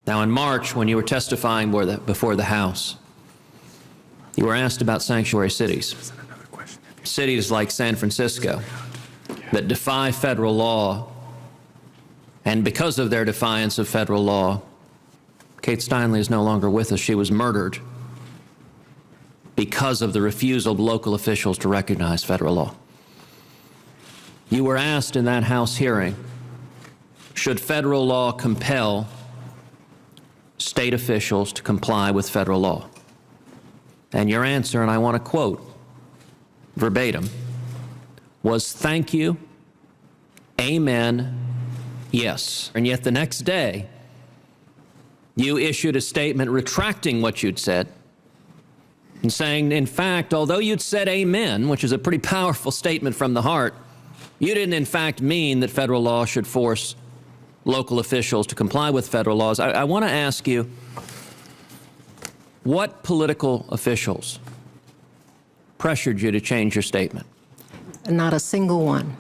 Now, in March, when you were testifying before the House, you were asked about sanctuary cities. Cities like San Francisco that defy federal law, and because of their defiance of federal law, Kate Steinle is no longer with us. She was murdered because of the refusal of local officials to recognize federal law. You were asked in that House hearing, should federal law compel state officials to comply with federal law? And your answer, and I want to quote verbatim, was thank you, amen, yes. And yet the next day, you issued a statement retracting what you'd said and saying, in fact, although you'd said amen, which is a pretty powerful statement from the heart, you didn't in fact mean that federal law should force local officials to comply with federal laws. I want to ask you, what political officials pressured you to change your statement? Not a single one.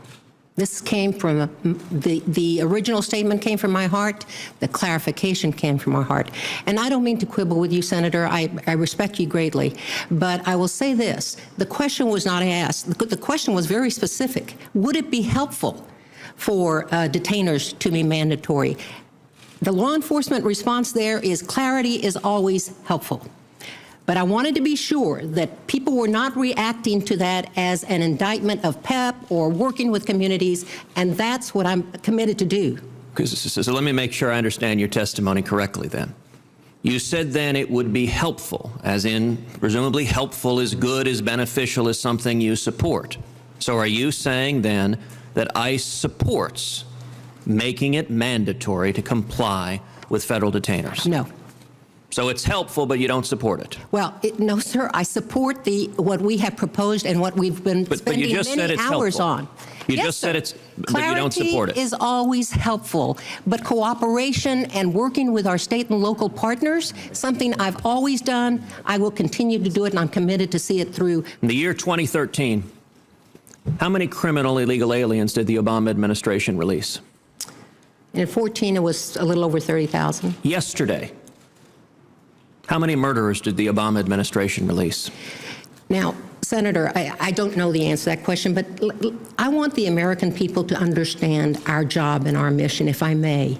This came from, the original statement came from my heart, the clarification came from our heart. And I don't mean to quibble with you, Senator, I respect you greatly, but I will say this, the question was not asked, the question was very specific. Would it be helpful for detainers to be mandatory? The law enforcement response there is clarity is always helpful. But I wanted to be sure that people were not reacting to that as an indictment of PEP or working with communities, and that's what I'm committed to do. So let me make sure I understand your testimony correctly then. You said then it would be helpful, as in presumably helpful is good, is beneficial, is something you support. So are you saying then that ICE supports making it mandatory to comply with federal detainers? No. So it's helpful, but you don't support it? Well, no, sir. I support what we have proposed and what we've been spending many hours on. You just said it's, but you don't support it. Clarity is always helpful, but cooperation and working with our state and local partners, something I've always done. I will continue to do it, and I'm committed to see it through. In the year 2013, how many criminal illegal aliens did the Obama administration release? In 2014, it was a little over 30,000. Yesterday, how many murderers did the Obama administration release? Now, Senator, I don't know the answer to that question, but I want the American people to understand our job and our mission, if I may.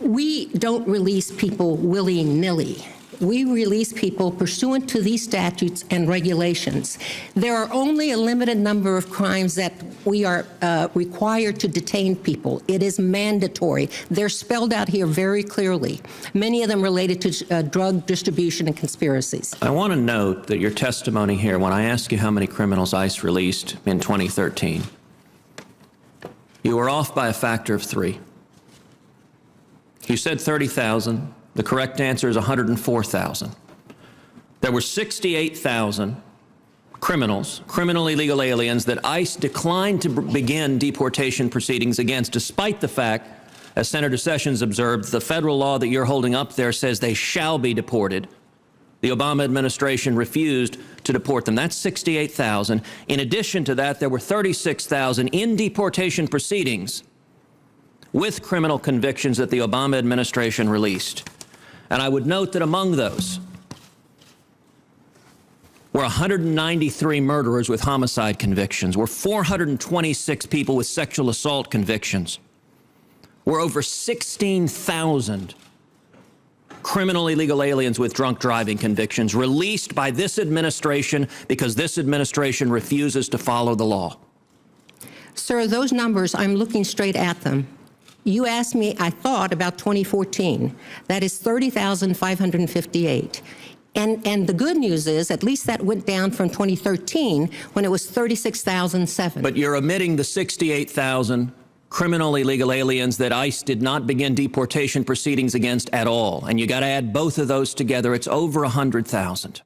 We don't release people willy-nilly. We release people pursuant to these statutes and regulations. There are only a limited number of crimes that we are required to detain people. It is mandatory. They're spelled out here very clearly, many of them related to drug distribution and conspiracies. I want to note that your testimony here, when I ask you how many criminals ICE released in 2013, you were off by a factor of 3. You said 30,000. The correct answer is 104,000. There were 68,000 criminals, criminal illegal aliens, that ICE declined to begin deportation proceedings against, despite the fact, as Senator Sessions observed, the federal law that you're holding up there says they shall be deported. The Obama administration refused to deport them. That's 68,000. In addition to that, there were 36,000 in deportation proceedings with criminal convictions that the Obama administration released. And I would note that among those were 193 murderers with homicide convictions, were 426 people with sexual assault convictions, were over 16,000 criminal illegal aliens with drunk driving convictions released by this administration because this administration refuses to follow the law. Sir, those numbers, I'm looking straight at them. You asked me, I thought, about 2014. That is 30,558. And the good news is, at least that went down from 2013, when it was 36,007. But you're omitting the 68,000 criminal illegal aliens that ICE did not begin deportation proceedings against at all. And you got to add both of those together. It's over 100,000.